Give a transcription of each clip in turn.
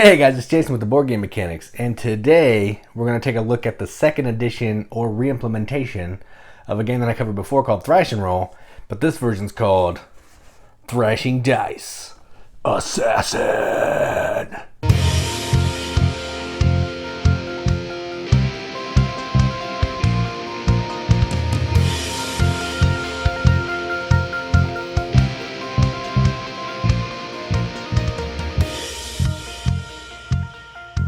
Hey guys, it's Jason with the Board Game Mechanics, and today we're going to take a look at the second edition or re-implementation of a game that I covered before called Thrashing Roll, but this version's called Thrashing Dice Assassin.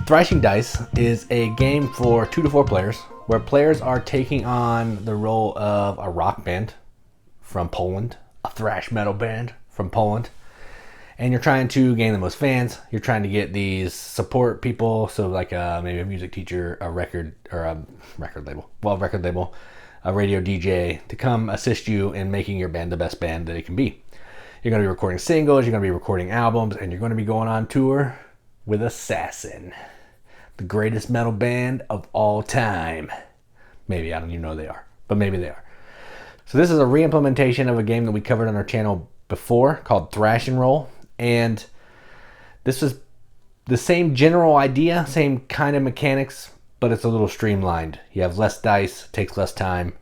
Thrashing Dice is a game for 2 to 4 players where players are taking on the role of a rock band from Poland, a thrash metal band from Poland, and you're trying to gain the most fans. You're trying to get these support people, so like maybe a music teacher, a record label, a radio DJ, to come assist you in making your band the best band that it can be. You're going to be recording singles, you're going to be recording albums, and you're going to be going on tour with Assassin, the greatest metal band of all time. Maybe, I don't even know they are, but maybe they are. So this is a re-implementation of a game that we covered on our channel before called Thrashing Roll, and this is the same general idea, same kind of mechanics, but it's a little streamlined. You have less dice, takes less time,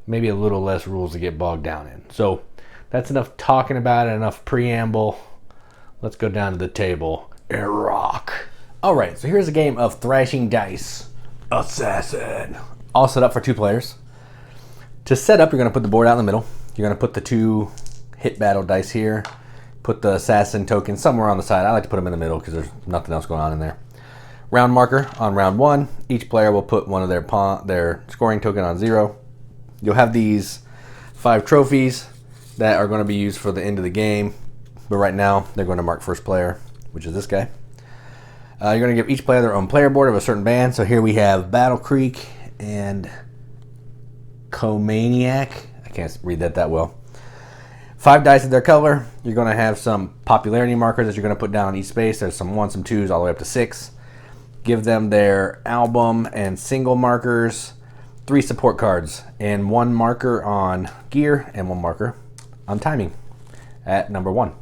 maybe a little less rules to get bogged down in. So that's enough talking about it, enough preamble. Let's go down to the table and rock. All right, so here's a game of Thrashing Dice Assassin, all set up for 2 players. To set up, you're going to put the board out in the middle. You're going to put the 2 hit battle dice here, put the assassin token somewhere on the side. I like to put them in the middle because there's nothing else going on in there. Round marker on round 1. Each player will put one of their scoring token on 0. You'll have these 5 trophies that are going to be used for the end of the game, but right now they're going to mark first player, which is this guy. You're going to give each player their own player board of a certain band. So here we have Battle Creek and Comaniac. I can't read that well. 5 dice of their color. You're going to have some popularity markers that you're going to put down on each space. There's some 1s, some 2s, all the way up to 6. Give them their album and single markers, 3 support cards, and 1 marker on gear and 1 marker on timing at number 1.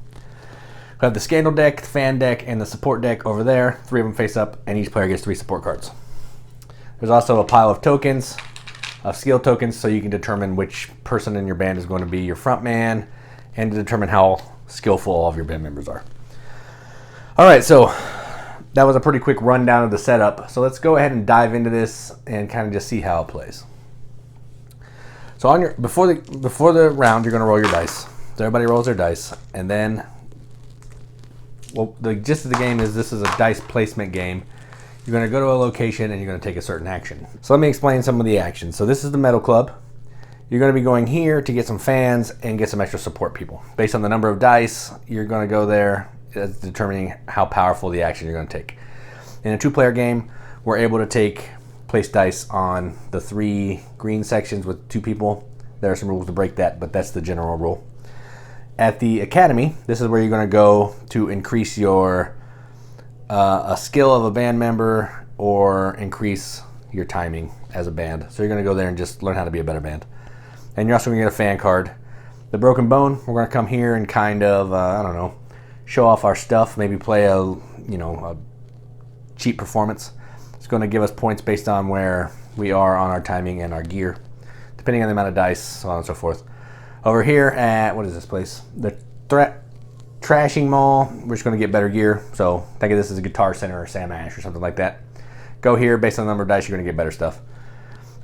We have the Scandal deck, the Fan deck, and the Support deck over there. 3 of them face up, and each player gets 3 support cards. There's also a pile of tokens, of skill tokens, so you can determine which person in your band is going to be your front man, and to determine how skillful all of your band members are. All right, so that was a pretty quick rundown of the setup. So let's go ahead and dive into this and kind of just see how it plays. So on before the round, you're going to roll your dice. So everybody rolls their dice, and then, well, the gist of the game is this is a dice placement game. You're going to go to a location and you're going to take a certain action. So let me explain some of the actions. So this is the Metal Club. You're going to be going here to get some fans and get some extra support people. Based on the number of dice, you're going to go there, determining how powerful the action you're going to take. In a 2-player game, we're able to place dice on the 3 green sections with 2 people. There are some rules to break that, but that's the general rule. At the Academy, this is where you're going to go to increase your a skill of a band member or increase your timing as a band. So you're going to go there and just learn how to be a better band. And you're also going to get a fan card. The Broken Bone, we're going to come here and kind of, show off our stuff, maybe play a cheap performance. It's going to give us points based on where we are on our timing and our gear, depending on the amount of dice, so on and so forth. Over here at, what is this place? The Thrashing Mall, we're just going to get better gear. So think of this as a Guitar Center or Sam Ash or something like that. Go here, based on the number of dice, you're going to get better stuff.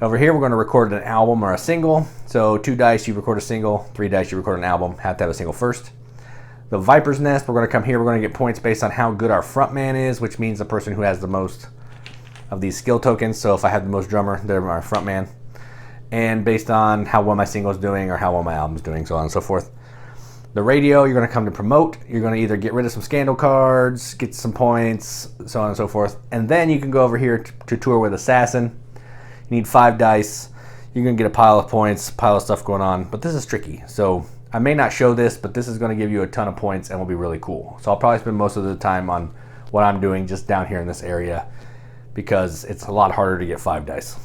Over here, we're going to record an album or a single. So 2 dice, you record a single. 3 dice, you record an album. Have to have a single first. The Viper's Nest, we're going to come here. We're going to get points based on how good our front man is, which means the person who has the most of these skill tokens. So if I have the most drummer, they're my front man. And based on how well my single is doing or how well my album is doing, so on and so forth. The radio, you're going to come to promote. You're going to either get rid of some Scandal cards, get some points, so on and so forth. And then you can go over here to tour with Assassin. You need 5 dice. You're going to get a pile of points, pile of stuff going on. But this is tricky. So I may not show this, but this is going to give you a ton of points and will be really cool. So I'll probably spend most of the time on what I'm doing just down here in this area because it's a lot harder to get 5 dice.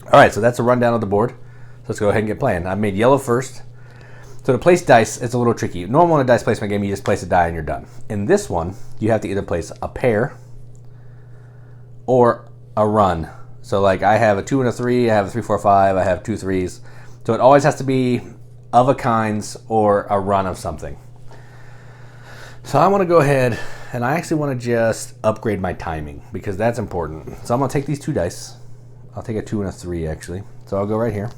All right, so that's a rundown of the board. So let's go ahead and get playing. I made yellow first. So to place dice, it's a little tricky. Normal in a dice placement game, you just place a die and you're done. In this one, you have to either place a pair or a run. So like I have a 2 and a 3, I have a 3, 4, 5, I have 2 3s. So it always has to be of a kinds or a run of something. So I want to go ahead and I actually want to just upgrade my timing because that's important. So I'm going to take these 2 dice. I'll take a 2 and a 3 actually. So I'll go right here.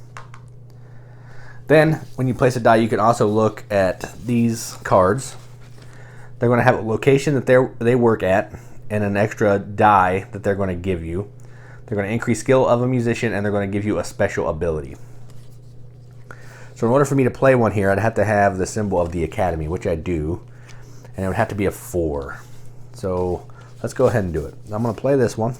Then when you place a die, you can also look at these cards. They're going to have a location that they work at and an extra die that they're going to give you. They're going to increase skill of a musician and they're going to give you a special ability. So in order for me to play one here, I'd have to have the symbol of the Academy, which I do. And it would have to be a 4. So let's go ahead and do it. I'm going to play this one.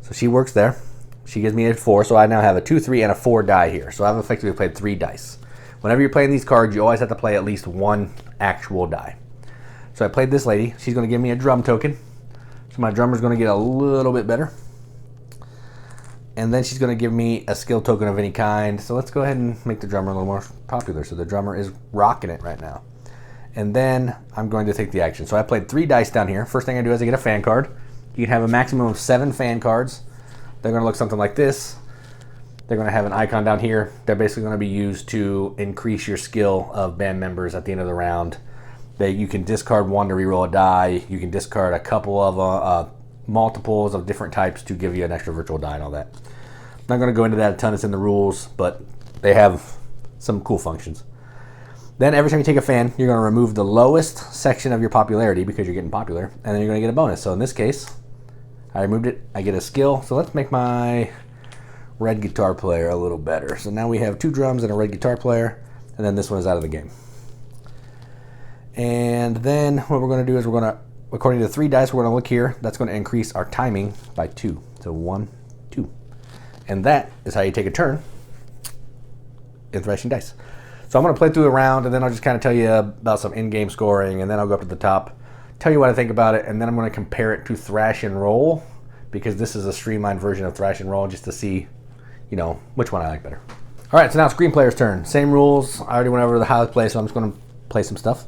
So she works there. She gives me a 4, so I now have a 2, 3, and a 4 die here. So I've effectively played 3 dice. Whenever you're playing these cards, you always have to play at least 1 actual die. So I played this lady. She's going to give me a drum token. So my drummer's going to get a little bit better. And then she's going to give me a skill token of any kind. So let's go ahead and make the drummer a little more popular. So the drummer is rocking it right now. And then I'm going to take the action. So I played 3 dice down here. First thing I do is I get a fan card. You can have a maximum of 7 fan cards. They're going to look something like this. They're going to have an icon down here. They're basically going to be used to increase your skill of band members at the end of the round. You can discard 1 to reroll a die. You can discard a couple of multiples of different types to give you an extra virtual die and all that. I'm not going to go into that a ton. It's in the rules, but they have some cool functions. Then every time you take a fan, you're going to remove the lowest section of your popularity because you're getting popular, and then you're going to get a bonus. So in this case, I removed it. I get a skill. So let's make my red guitar player a little better. So now we have 2 drums and a red guitar player, and then this one is out of the game. And then what we're going to do is we're going to, according to 3 dice, we're going to look here. That's going to increase our timing by 2. So 1, 2. And that is how you take a turn in Thrashing Dice. So I'm going to play through a round, and then I'll just kind of tell you about some in-game scoring, and then I'll go up to the top, tell you what I think about it, and then I'm going to compare it to Thrash and Roll, because this is a streamlined version of Thrash and Roll, just to see, which one I like better. All right, so now it's Green Player's turn. Same rules. I already went over the how to play, so I'm just going to play some stuff.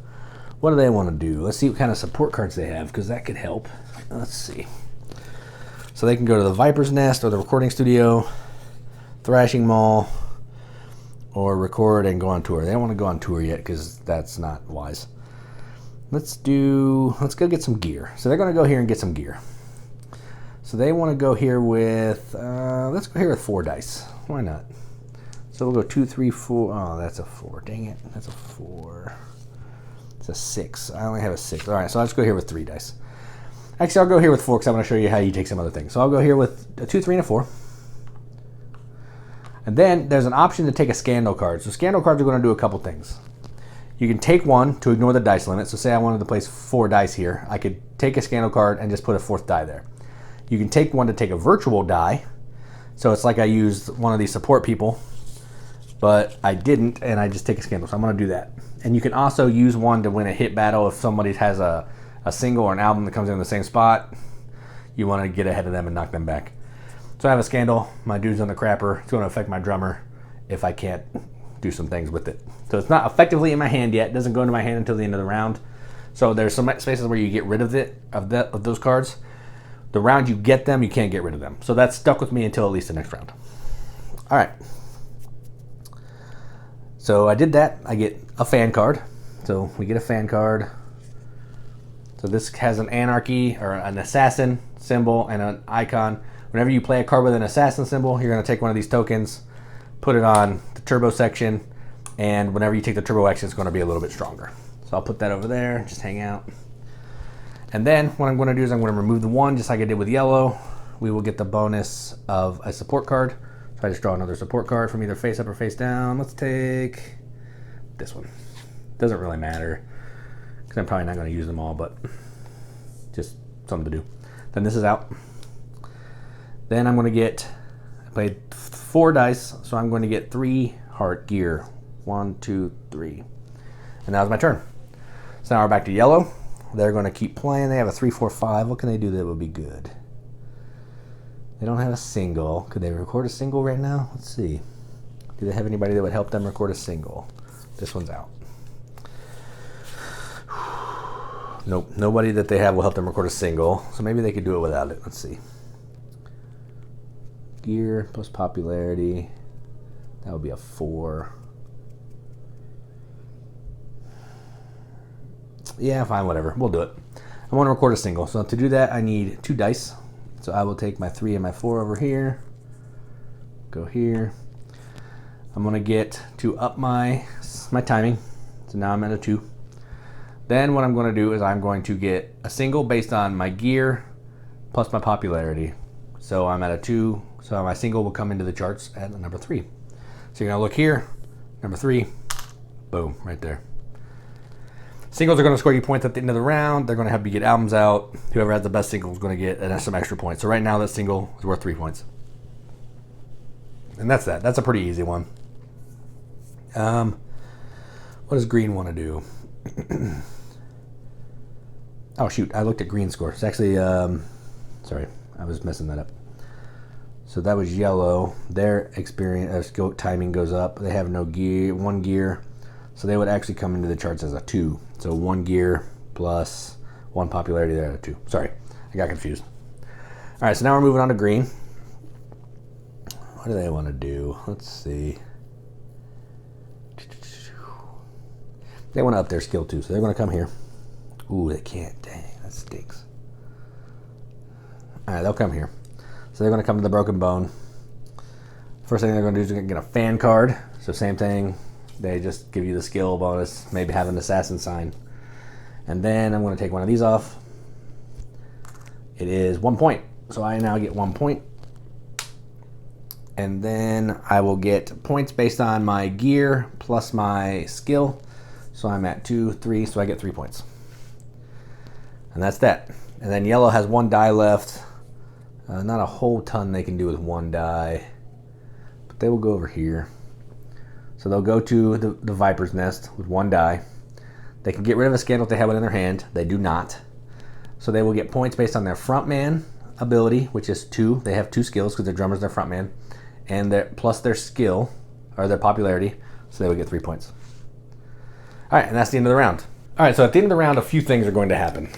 What do they want to do? Let's see what kind of support cards they have, because that could help. Let's see. So they can go to the Viper's Nest or the Recording Studio, Thrashing Mall, or record and go on tour. They don't want to go on tour yet because that's not wise. Let's go get some gear. So they're going to go here and get some gear. So they want to go here with, let's go here with 4 dice. Why not? So we'll go 2, 3, 4. Oh, that's a 4. Dang it. That's a 4. It's a 6. I only have a 6. All right, so I'll just go here with 3 dice. Actually, I'll go here with 4 because I'm going to show you how you take some other things. So I'll go here with a 2, 3, and a 4. And then there's an option to take a scandal card. So scandal cards are going to do a couple things. You can take one to ignore the dice limit. So say I wanted to place 4 dice here. I could take a scandal card and just put a 4th die there. You can take one to take a virtual die. So it's like I used one of these support people, but I didn't, and I just take a scandal. So I'm going to do that. And you can also use one to win a hit battle if somebody has a single or an album that comes in the same spot. You want to get ahead of them and knock them back. So I have a scandal. My dude's on the crapper. It's going to affect my drummer if I can't do some things with it. So it's not effectively in my hand yet. It doesn't go into my hand until the end of the round. So there's some spaces where you get rid of it, of those cards. The round you get them, you can't get rid of them. So that's stuck with me until at least the next round. All right. So I did that. I get a fan card. So we get a fan card. So this has an anarchy or an assassin symbol and an icon. Whenever you play a card with an assassin symbol, you're going to take one of these tokens, put it on the turbo section, and whenever you take the turbo action, it's going to be a little bit stronger. So I'll put that over there, just hang out. And then what I'm going to do is I'm going to remove the 1, just like I did with yellow. We will get the bonus of a support card. So I just draw another support card from either face up or face down. Let's take this one. Doesn't really matter, because I'm probably not going to use them all, but just something to do. Then this is out. Then I'm going to get, I played 4 dice, so I'm going to get 3 heart gear. 1, 2, 3. And that was my turn. So now we're back to yellow. They're going to keep playing. They have a 3, 4, 5. What can they do that would be good? They don't have a single. Could they record a single right now? Let's see. Do they have anybody that would help them record a single? This one's out. Nope, nobody that they have will help them record a single, so maybe they could do it without it. Let's see. Gear plus popularity. That would be a 4. Yeah, fine, whatever. We'll do it. I want to record a single, so to do that, I need 2 dice. So I will take my 3 and my 4 over here. Go here. I'm going to get to up my timing. So now I'm at a 2. Then what I'm going to do is I'm going to get a single based on my gear plus my popularity. So I'm at a 2, so my single will come into the charts at the number 3. So you're going to look here, number 3, boom, right there. Singles are going to score you points at the end of the round. They're going to have you get albums out. Whoever has the best single is going to get some extra points. So right now that single is worth 3 points. And that's that. That's a pretty easy one. What does green want to do? Oh shoot, I looked at green score. It's actually, sorry, I was messing that up. So that was yellow. Their experience timing goes up. They have no gear, 1 gear. So they would actually come into the charts as a 2. So 1 gear plus 1 popularity, they're at a 2. Sorry, I got confused. All right, so now we're moving on to green. What do they want to do? Let's see. They want to up their skill too, so they're going to come here. Ooh, they can't. Dang, that stinks. All right, they'll come here. So they're going to come to the broken bone. First thing they're going to do is get a fan card. So same thing. They just give you the skill bonus, maybe have an assassin sign. And then I'm going to take one of these off. It is 1 point. So I now get 1 point. And then I will get points based on my gear plus my skill. So I'm at 2, 3, so I get 3 points. And that's that. And then yellow has 1 die left. Not a whole ton they can do with 1 die. But they will go over here. So they'll go to the Viper's Nest with 1 die. They can get rid of a scandal if they have it in their hand. They do not. So they will get points based on their frontman ability, which is 2. They have 2 skills because their drummer's their frontman. And plus their skill, or their popularity. So they will get 3 points. All right, and that's the end of the round. All right, so at the end of the round, a few things are going to happen.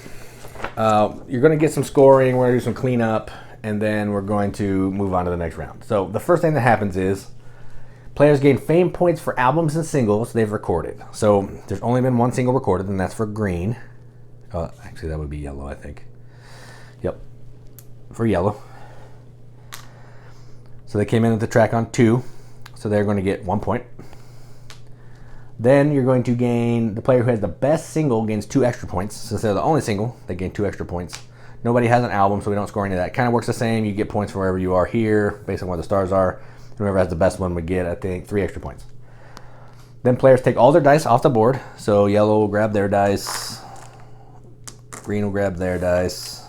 You're going to get some scoring. We're going to do some cleanup. And then we're going to move on to the next round. So the first thing that happens is players gain fame points for albums and singles they've recorded. So there's only been 1 single recorded, and that's for green. Actually, that would be yellow, I think. Yep, for yellow. So they came in at the track on 2, so they're going to get 1 point. Then you're going to gain, the player who has the best single gains 2 extra points. Since they're the only single, they gain 2 extra points. Nobody has an album, so we don't score any of that. Kind of works the same. You get points for wherever you are here, based on where the stars are. Whoever has the best one would get, I think, 3 extra points. Then players take all their dice off the board. So yellow will grab their dice. Green will grab their dice.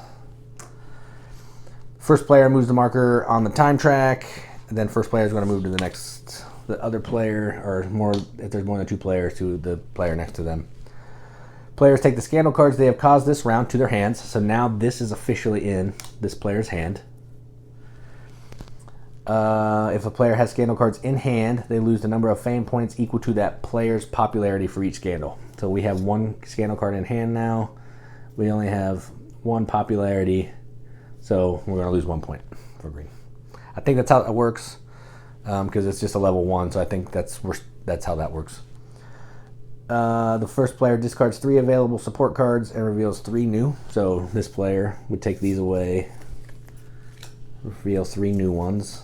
First player moves the marker on the time track. And then first player is going to move to the other player, or more, if there's more than 2 players, to the player next to them. Players take the scandal cards they have caused this round to their hands. So now this is officially in this player's hand. If a player has scandal cards in hand, they lose the number of fame points equal to that player's popularity for each scandal. So we have 1 scandal card in hand now. We only have 1 popularity. So we're going to lose 1 point for green. I think that's how it works, because it's just a level 1. So I think that's how that works. The first player discards 3 available support cards and reveals 3 new. So this player would take these away, reveal 3 new ones.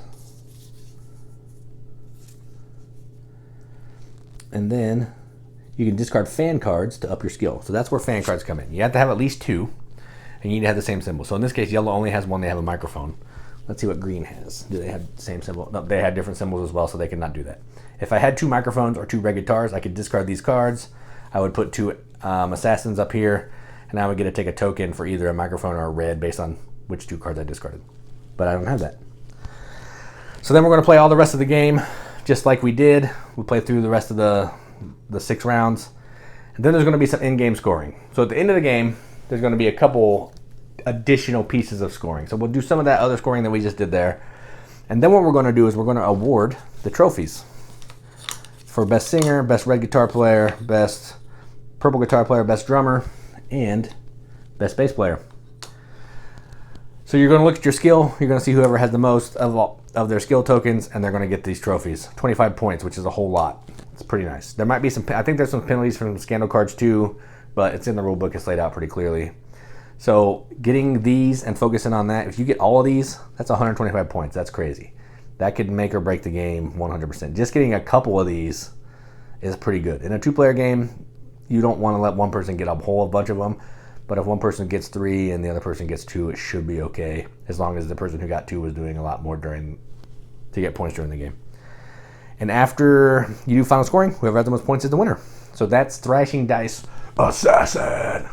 And then you can discard fan cards to up your skill. So that's where fan cards come in. You have to have at least 2, and you need to have the same symbol. So in this case, yellow only has 1. They have a microphone. Let's see what green has. Do they have the same symbol? No, they had different symbols as well, so they cannot do that. If I had 2 microphones or 2 red guitars, I could discard these cards. I would put 2 assassins up here, and I would get to take a token for either a microphone or a red based on which 2 cards I discarded. But I don't have that. So then we're going to play all the rest of the game just like we did. We'll play through the rest of the 6 rounds. And then there's going to be some in-game scoring. So at the end of the game, there's going to be a couple additional pieces of scoring. So we'll do some of that other scoring that we just did there. And then what we're going to do is we're going to award the trophies. for best singer, best red guitar player, best purple guitar player, best drummer, and best bass player. So you're going to look at your skill. You're going to see whoever has the most of their skill tokens, and they're going to get these trophies. 25 points, which is a whole lot. It's pretty nice. There might be some, I think there's some penalties from scandal cards too, but it's in the rule book. It's laid out pretty clearly. So getting these and focusing on that, if you get all of these, that's 125 points. That's crazy. That could make or break the game 100%. Just getting a couple of these is pretty good. In a two-player game, you don't want to let one person get a whole bunch of them. But if one person gets 3 and the other person gets 2, it should be okay, as long as the person who got 2 was doing a lot more to get points during the game. And after you do final scoring, whoever has the most points is the winner. So that's Thrashing Dice Assassin.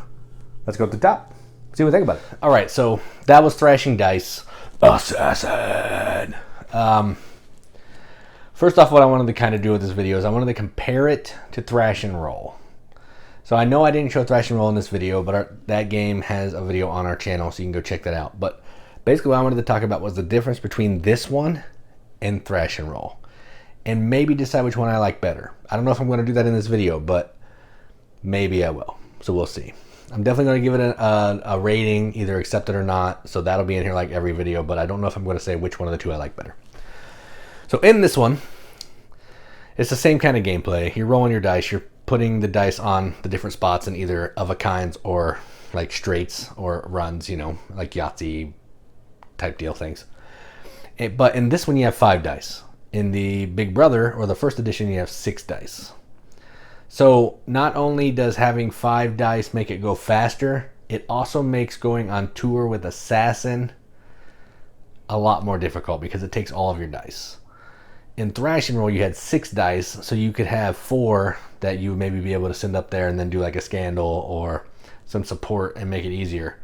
Let's go to the top. See what they think about it. All right, so that was Thrashing Dice Assassin. First off, what I wanted to kind of do with this video is I wanted to compare it to Thrash and Roll. So I know I didn't show Thrash and Roll in this video, but that game has a video on our channel, so you can go check that out. But basically what I wanted to talk about was the difference between this one and Thrash and Roll. And maybe decide which one I like better. I don't know if I'm going to do that in this video, but maybe I will. So we'll see. I'm definitely going to give it a rating, either accept it or not. So that'll be in here like every video, but I don't know if I'm going to say which one of the two I like better. So in this one, it's the same kind of gameplay. You're rolling your dice. You're putting the dice on the different spots in either of a kinds or like straights or runs, you know, like Yahtzee type deal things. But in this one, you have 5 dice. In the Big Brother or the first edition, you have 6 dice. So not only does having 5 dice make it go faster, it also makes going on tour with Assassin a lot more difficult because it takes all of your dice. In Thrash and Roll, you had 6 dice, so you could have 4 that you would maybe be able to send up there and then do like a scandal or some support and make it easier.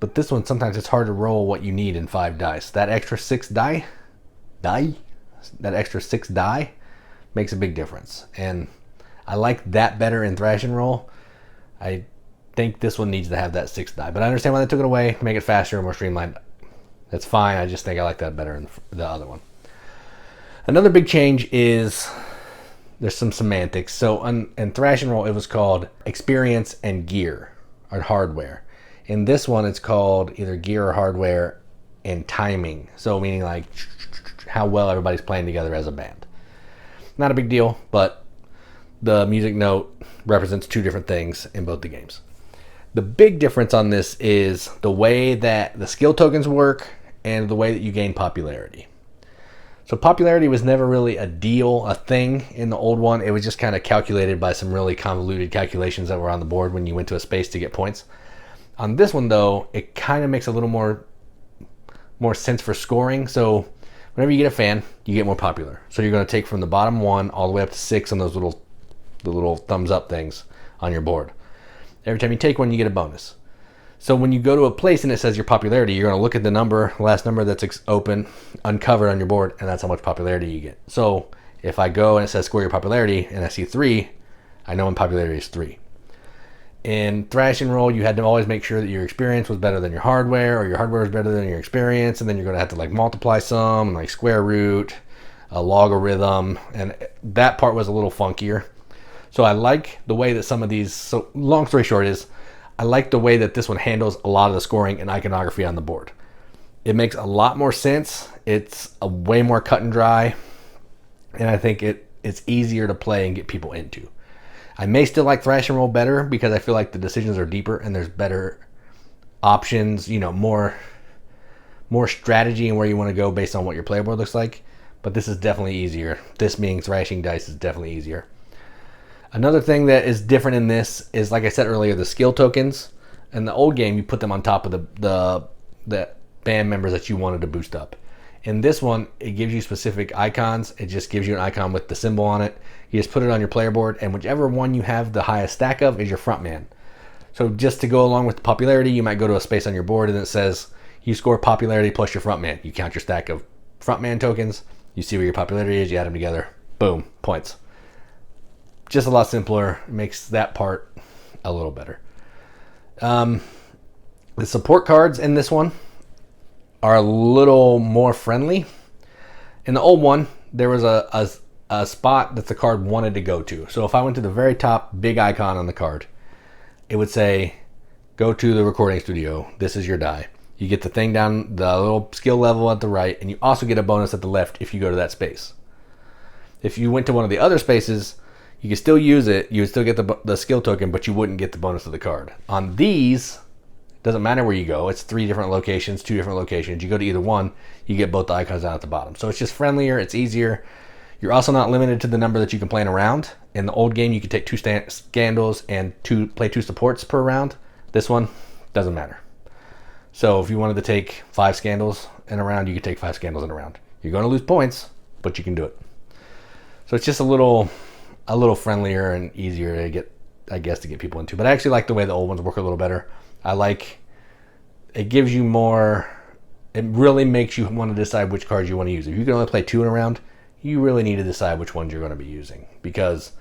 But this one, sometimes it's hard to roll what you need in 5 dice. That extra 6 die makes a big difference. And I like that better in Thrash and Roll. I think this one needs to have that 6 die. But I understand why they took it away, make it faster and more streamlined. That's fine. I just think I like that better in the other one. Another big change is there's some semantics. So in Thrash and Roll, it was called experience and gear or hardware. In this one, it's called either gear or hardware and timing. So meaning like how well everybody's playing together as a band. Not a big deal, but the music note represents 2 different things in both the games. The big difference on this is the way that the skill tokens work and the way that you gain popularity. So popularity was never really a thing in the old one. It was just kind of calculated by some really convoluted calculations that were on the board when you went to a space to get points. On this one, though, it kind of makes a little more sense for scoring. So whenever you get a fan, you get more popular. So you're going to take from the bottom 1 all the way up to 6 on those little thumbs up things on your board. Every time you take one, you get a bonus. So when you go to a place and it says your popularity, you're going to look at the last number that's open, uncovered on your board, and that's how much popularity you get. So if I go and it says score your popularity and I see 3, I know my popularity is 3. In Thrash and Roll, you had to always make sure that your experience was better than your hardware, or your hardware was better than your experience, and then you're going to have to like multiply some, like square root, a logarithm, and that part was a little funkier. So I like the way that some of these, so long story short is, I like the way that this one handles a lot of the scoring and iconography on the board. It makes a lot more sense. It's a way more cut and dry, and I think it's easier to play and get people into. I may still like Thrash and Roll better because I feel like the decisions are deeper and there's better options, you know, more strategy and where you want to go based on what your player board looks like. But this is definitely easier. This being Thrashing Dice is definitely easier. Another thing that is different in this is, like I said earlier, the skill tokens. In the old game, you put them on top of the band members that you wanted to boost up. In this one, it gives you specific icons. It just gives you an icon with the symbol on it. You just put it on your player board, and whichever one you have the highest stack of is your front man. So just to go along with the popularity, you might go to a space on your board and it says you score popularity plus your front man. You count your stack of front man tokens. You see where your popularity is. You add them together. Boom, points. Just a lot simpler. It makes that part a little better. The support cards in this one are a little more friendly. In the old one, there was a a spot that the card wanted to go to. So if I went to the very top big icon on the card, it would say, go to the recording studio. This is your die. You get the thing down the little skill level at the right, and you also get a bonus at the left if you go to that space. If you went to one of the other spaces, you could still use it. You would still get the skill token, but you wouldn't get the bonus of the card. On these, doesn't matter where you go. It's 3 different locations, 2 different locations. You go to either one, you get both the icons down at the bottom. So it's just friendlier. It's easier. You're also not limited to the number that you can play in a round. In the old game, you could take 2 scandals and play 2 supports per round. This one doesn't matter. So if you wanted to take 5 scandals in a round, you could take 5 scandals in a round. You're going to lose points, but you can do it. So it's just a little friendlier and easier to get, I guess, to get people into. But I actually like the way the old ones work a little better. I like, it gives you more, it really makes you want to decide which cards you want to use. If you can only play 2 in a round, you really need to decide which ones you're going to be using, because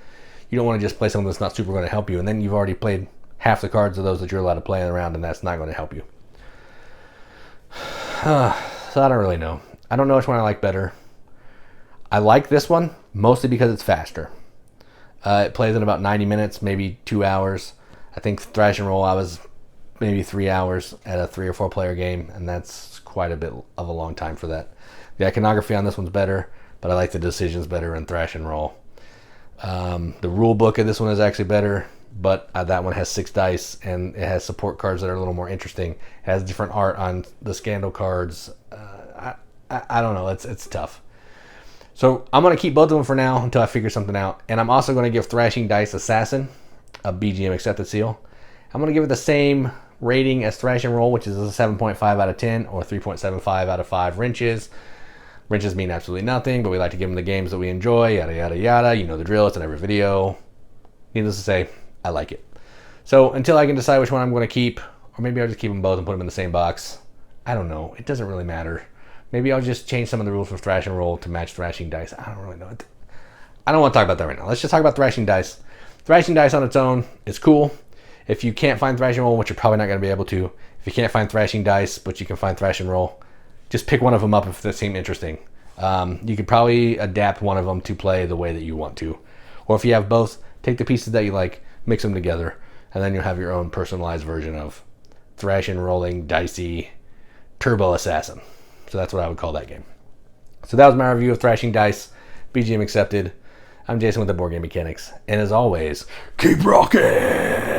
you don't want to just play something that's not super going to help you, and then you've already played half the cards of those that you're allowed to play in a round, and that's not going to help you. So I don't really know. I don't know which one I like better. I like this one mostly because it's faster. It plays in about 90 minutes, maybe 2 hours. I think Thrash and Roll, I was maybe 3 hours at a 3 or 4 player game, and that's quite a bit of a long time for that. The iconography on this one's better, but I like the decisions better in Thrash and Roll. The rule book of this one is actually better, but that one has 6 dice, and it has support cards that are a little more interesting. It has different art on the scandal cards. I don't know. It's tough. So I'm going to keep both of them for now until I figure something out. And I'm also going to give Thrashing Dice Assassin a BGM accepted seal. I'm going to give it the same rating as Thrash and Roll, which is a 7.5 out of 10 or 3.75 out of 5 wrenches. Wrenches mean absolutely nothing, but we like to give them the games that we enjoy, yada, yada, yada. You know the drill. It's in every video. Needless to say, I like it. So until I can decide which one I'm going to keep, or maybe I'll just keep them both and put them in the same box. I don't know. It doesn't really matter. Maybe I'll just change some of the rules for Thrash and Roll to match Thrashing Dice. I don't really know. I don't want to talk about that right now. Let's just talk about Thrashing Dice. Thrashing Dice on its own is cool. If you can't find Thrash and Roll, which you're probably not going to be able to, if you can't find Thrashing Dice, but you can find Thrash and Roll, just pick one of them up if they seem interesting. You could probably adapt one of them to play the way that you want to. Or if you have both, take the pieces that you like, mix them together, and then you'll have your own personalized version of Thrash and Rolling Dicey Turbo Assassin. So that's what I would call that game. So that was my review of Thrashing Dice, BGM accepted. I'm Jason with the Board Game Mechanics, and as always, keep rocking!